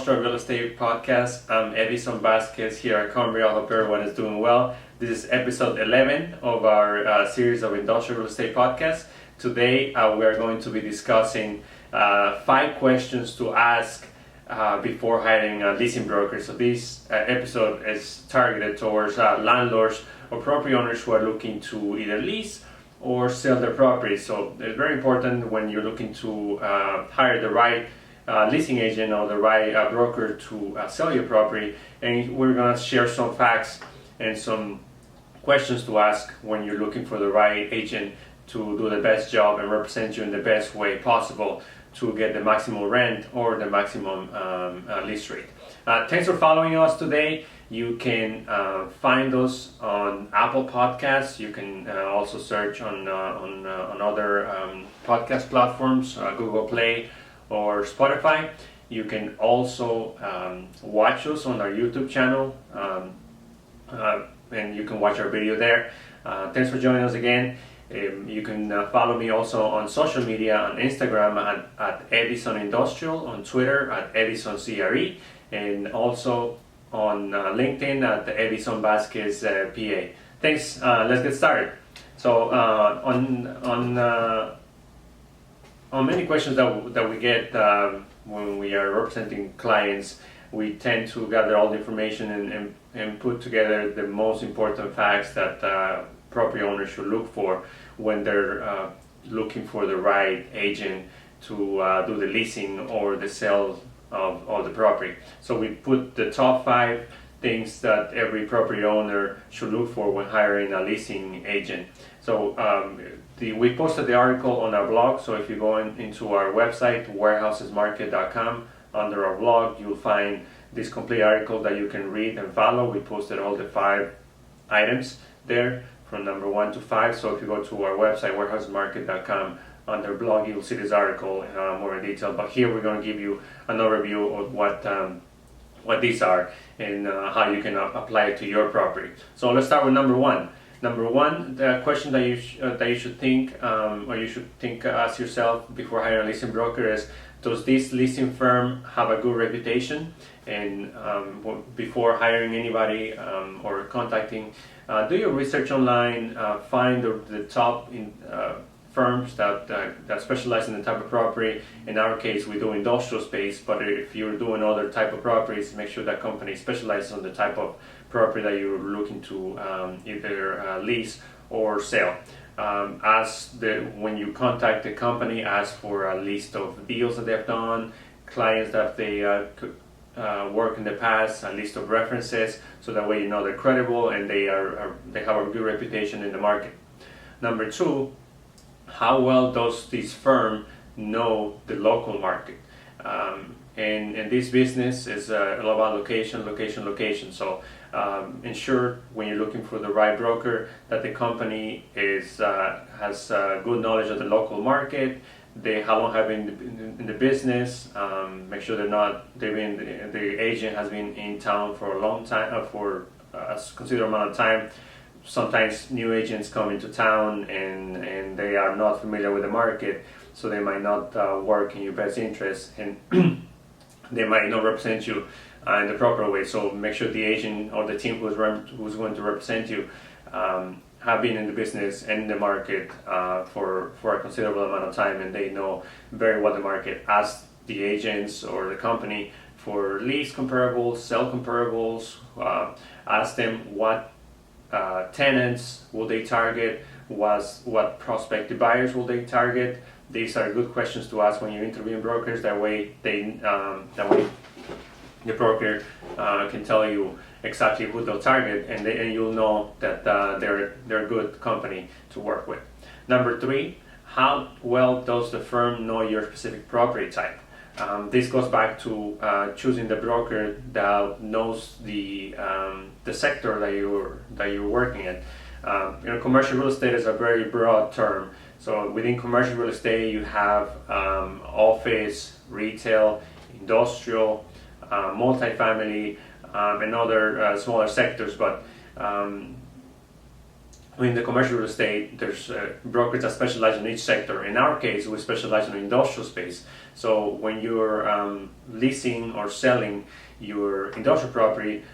Industrial Real Estate Podcast. I'm Edison Vasquez here at Cumbria. I hope everyone is doing well. This is episode 11 of our series of Industrial Real Estate Podcasts. Today we are going to be discussing 5 questions to ask before hiring a leasing broker. So this episode is targeted towards landlords or property owners who are looking to either lease or sell their property. So it's very important when you're looking to hire the right leasing agent or the right broker to sell your property. And we're going to share some facts and some questions to ask when you're looking for the right agent to do the best job and represent you in the best way possible to get the maximum rent or the maximum lease rate. Thanks for following us today. You can find us on Apple Podcasts. You can also search on other podcast platforms, Google Play or Spotify. You can also watch us on our YouTube channel, and you can watch our video there. Thanks for joining us again. You can follow me also on social media, on Instagram at Edison Industrial, on Twitter at Edison CRE, and also on LinkedIn at Edison Vasquez PA. Thanks. Let's get started. So on many questions that we get when we are representing clients, we tend to gather all the information and put together the most important facts that property owners should look for when they're looking for the right agent to do the leasing or the sale of the property. So we put the top 5 things that every property owner should look for when hiring a leasing agent. So we posted the article on our blog, so if you go into our website, warehousesmarket.com, under our blog, you'll find this complete article that you can read and follow. We posted all the 5 items there from number 1 to 5. So if you go to our website, warehousesmarket.com, under blog, you'll see this article more in detail. But here we're going to give you an overview of what these are and how you can apply it to your property. So let's start with number 1. Number 1, the question that you should think ask yourself before hiring a leasing broker is: does this leasing firm have a good reputation? And before hiring anybody or contacting, do your research online. Find the top firms that specialize in the type of property. In our case, we do industrial space, but if you're doing other type of properties, make sure that company specializes on the type of property that you're looking to either lease or sell. When you contact the company, ask for a list of deals that they've done, clients that they worked in the past, a list of references, so that way you know they're credible and they have a good reputation in the market. Number 2, how well does this firm know the local market? And this business is all about location. So ensure when you're looking for the right broker that the company has good knowledge of the local market. How long have been in the business? Make sure the agent has been in town for a long time, for a considerable amount of time. Sometimes new agents come into town and they are not familiar with the market, so they might not work in your best interest, and they might not represent you in the proper way. So make sure the agent or the team who's going to represent you have been in the business and in the market for a considerable amount of time, and they know very well the market. Ask the agents or the company for lease comparables, sell comparables. Ask them what tenants will they target, what prospective buyers will they target. These are good questions to ask when you're interviewing brokers. That way the broker can tell you exactly who they'll target, and you'll know that they're a good company to work with. Number 3, how well does the firm know your specific property type? This goes back to choosing the broker that knows the sector that you're working in. Commercial real estate is a very broad term. So within commercial real estate, you have office, retail, industrial, multifamily, and other smaller sectors. But in the commercial real estate, there's brokers that specialize in each sector. In our case, we specialize in industrial space. So when you're leasing or selling your industrial property,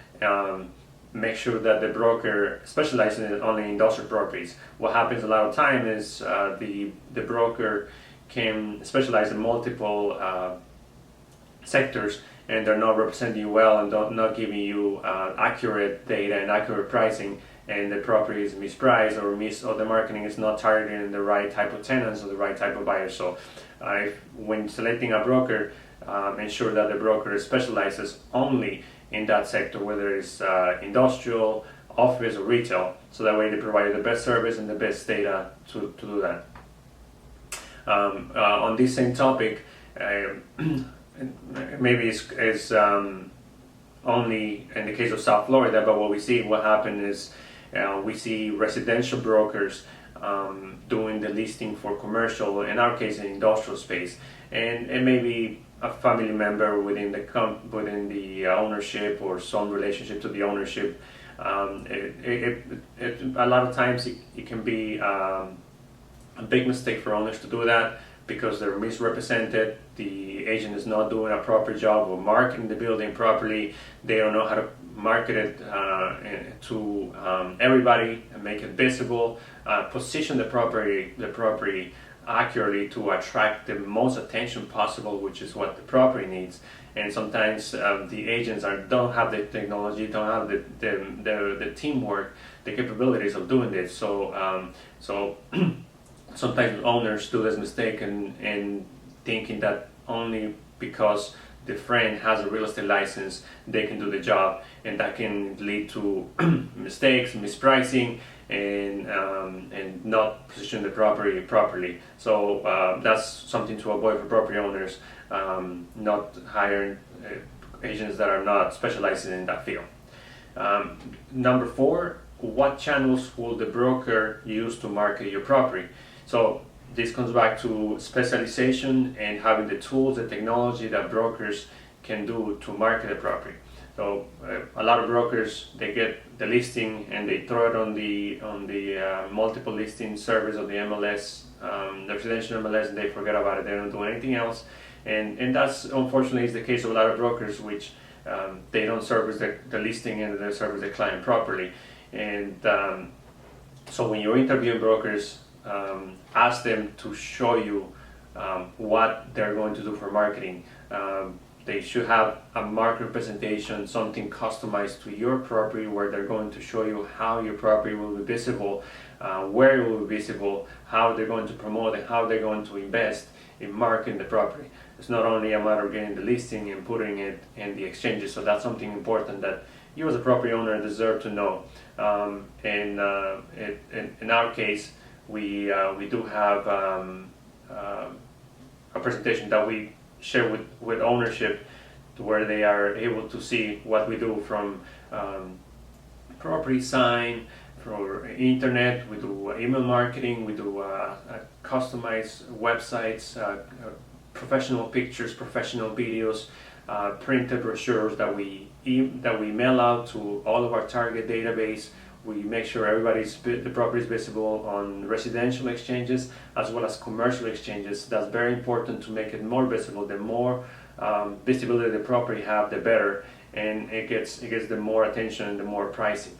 make sure that the broker specializes in only industrial properties. What happens a lot of time is the broker can specialize in multiple sectors, and they're not representing you well and not giving you accurate data and accurate pricing, and the property is mispriced or the marketing is not targeting the right type of tenants or the right type of buyers. So when selecting a broker, ensure that the broker specializes only in that sector, whether it's industrial, office, or retail, so that way they provide you the best service and the best data to do that. On this same topic, maybe it's only in the case of South Florida, but what happened is we see residential brokers doing the listing for commercial, in our case in industrial space, and maybe a family member within the ownership or some relationship to the ownership. A lot of times it can be a big mistake for owners to do that, because they're misrepresented. The agent is not doing a proper job of marketing the building properly. They don't know how to market it to everybody and make it visible, position the property accurately to attract the most attention possible, which is what the property needs. And sometimes the agents don't have the technology, don't have the teamwork, the capabilities of doing this. So sometimes owners do this mistake and thinking that only because the friend has a real estate license they can do the job, and that can lead to mistakes, mispricing, and not position the property properly. So that's something to avoid for property owners, not hiring agents that are not specializing in that field. Number 4, what channels will the broker use to market your property? So this comes back to specialization and having the tools, the technology that brokers can do to market a property. So a lot of brokers, they get the listing and they throw it on the multiple listing service of the MLS, the residential MLS, and they forget about it. They don't do anything else, and that's unfortunately is the case of a lot of brokers, which they don't service the listing and they service the client properly. And so when you're interviewing brokers, ask them to show you what they're going to do for marketing. They should have a market presentation, something customized to your property, where they're going to show you how your property will be visible, where it will be visible, how they're going to promote it, how they're going to invest in marketing the property. It's not only a matter of getting the listing and putting it in the exchanges. So that's something important that you as a property owner deserve to know. In our case, we do have a presentation that we share with ownership, to where they are able to see what we do from property sign, for internet. We do email marketing, we do customized websites, professional pictures, professional videos, printed brochures that we mail out to all of our target database. We make sure the property is visible on residential exchanges as well as commercial exchanges. That's very important to make it more visible. The more visibility the property have, the better, and it gets the more attention and the more pricing.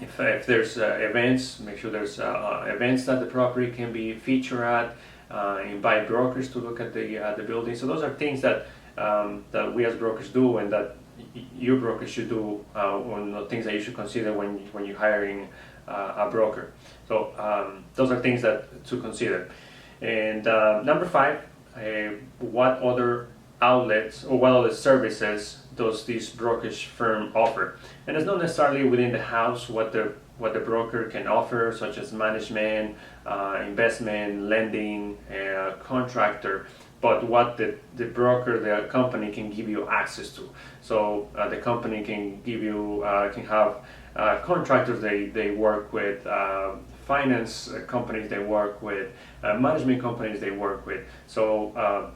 If there's events, make sure there's events that the property can be featured at. Invite brokers to look at the building. So those are things that we as brokers do, and that your broker should do, or things that you should consider when you're hiring a broker. So those are things that to consider. And number 5, what other outlets or what other services does this brokerage firm offer? And it's not necessarily within the house what the broker can offer, such as management, investment, lending, contractor, but what the broker, the company can give you access to. So the company can give you, can have contractors they work with, finance companies they work with, management companies they work with. So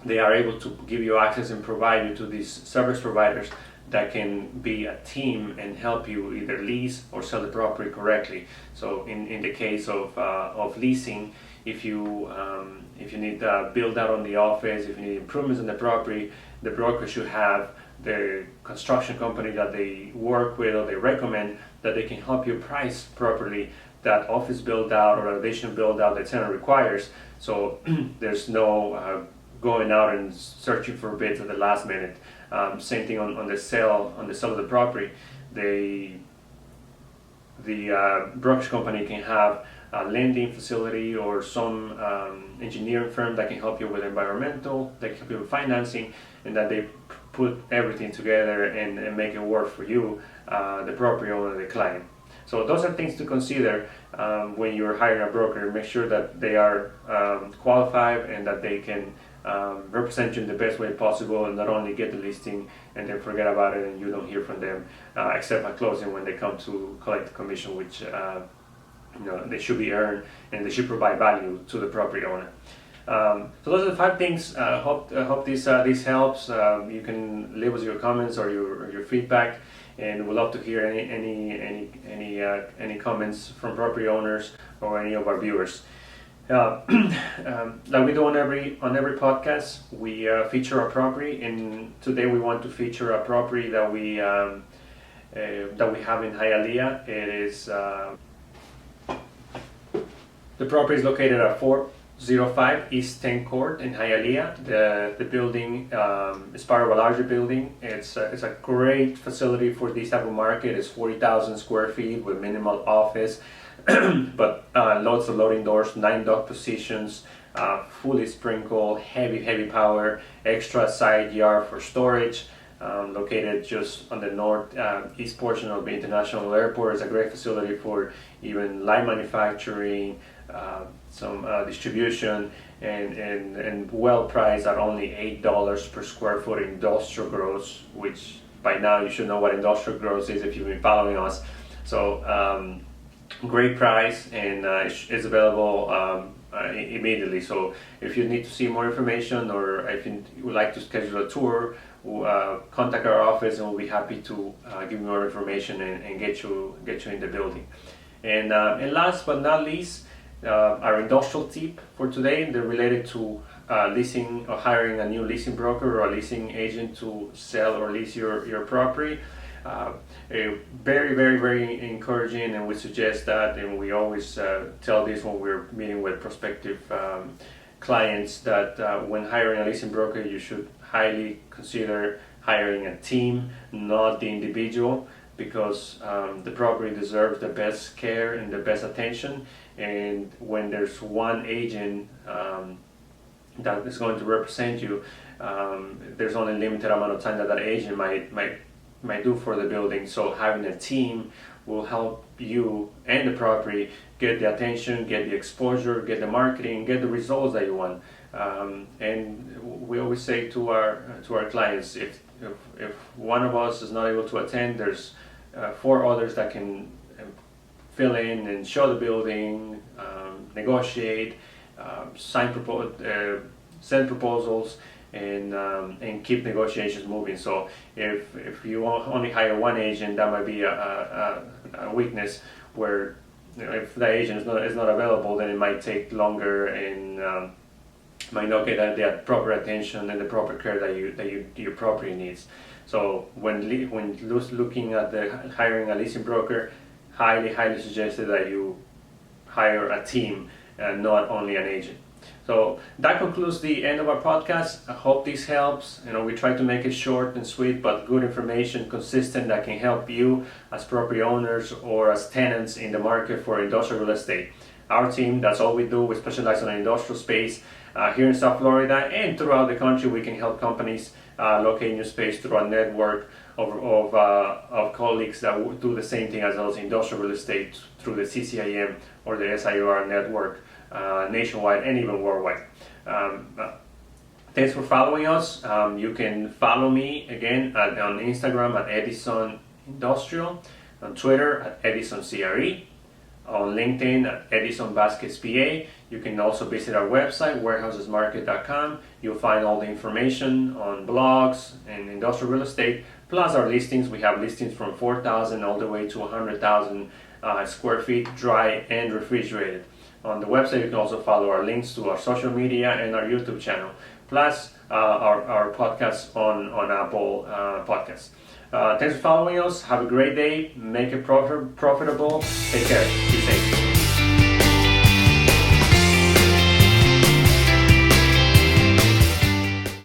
they are able to give you access and provide you to these service providers that can be a team and help you either lease or sell the property correctly. So in the case of leasing, if you need build out on the office, if you need improvements in the property, the broker should have the construction company that they work with or they recommend that they can help you price properly that office build out or additional build out the tenant requires. So there's no going out and searching for bids at the last minute. Same thing on the sale of the property. The brokerage company can have a lending facility or some engineering firm that can help you with environmental, that can help you with financing, and that they put everything together and make it work for you, the property owner, the client. So those are things to consider when you're hiring a broker. Make sure that they are qualified and that they can represent you in the best way possible, and not only get the listing and then forget about it and you don't hear from them except at closing when they come to collect the commission, which they should be earned, and they should provide value to the property owner. So those are the 5 things. Hope this helps. You can leave us your comments or your feedback, and we'd love to hear any comments from property owners or any of our viewers. Like we do on every podcast, we feature a property, and today we want to feature a property that we have in Hialeah. It is the property is located at 405 East 10th Court in Hialeah. The building is part of a larger building. It's a great facility for this type of market. It's 40,000 square feet with minimal office, but lots of loading doors, 9 dock positions, fully sprinkled, heavy power, extra side yard for storage. Located just on the northeast portion of the International Airport. It's a great facility for even light manufacturing, some distribution, and well priced at only $8 per square foot industrial gross, which by now you should know what industrial gross is if you've been following us. So great price, and it's available immediately. So if you need to see more information, or if you would like to schedule a tour, contact our office, and we'll be happy to give you more information and get you in the building. And last but not least, our industrial tip for today, they're related to leasing or hiring a new leasing broker or a leasing agent to sell or lease your property. Very encouraging, and we suggest that, and we always tell this when we're meeting with prospective clients, that when hiring a leasing broker, you should highly consider hiring a team, not the individual, because the property deserves the best care and the best attention. And when there's one agent that is going to represent you, there's only a limited amount of time that agent might do for the building. So having a team will help you and the property get the attention, get the exposure, get the marketing, get the results that you want. And we always say to our clients, if one of us is not able to attend, there's 4 others that can fill in and show the building, negotiate, send proposals, and keep negotiations moving. So if you only hire one agent, that might be a weakness, where if that agent is not available, then it might take longer and might not get the proper attention and the proper care that your property needs. So when looking at hiring a leasing broker, highly suggested that you hire a team and not only an agent. So that concludes the end of our podcast. I hope this helps. We try to make it short and sweet, but good information, consistent, that can help you as property owners or as tenants in the market for industrial real estate. Our team, that's all we do. We specialize in the industrial space here in South Florida and throughout the country. We can help companies locate new space through a network of colleagues that do the same thing as us, industrial real estate, through the CCIM or the SIOR network, nationwide and even worldwide. Thanks for following us. You can follow me again on Instagram at Edison Industrial, on Twitter at Edison CRE, on LinkedIn at Edison Vasquez PA. You can also visit our website, warehousesmarket.com. You'll find all the information on blogs and industrial real estate, plus our listings. We have listings from 4,000 all the way to 100,000 square feet, dry and refrigerated. On the website, you can also follow our links to our social media and our YouTube channel, plus our podcasts on Apple Podcasts. Thanks for following us. Have a great day. Make it profitable. Take care. Be safe.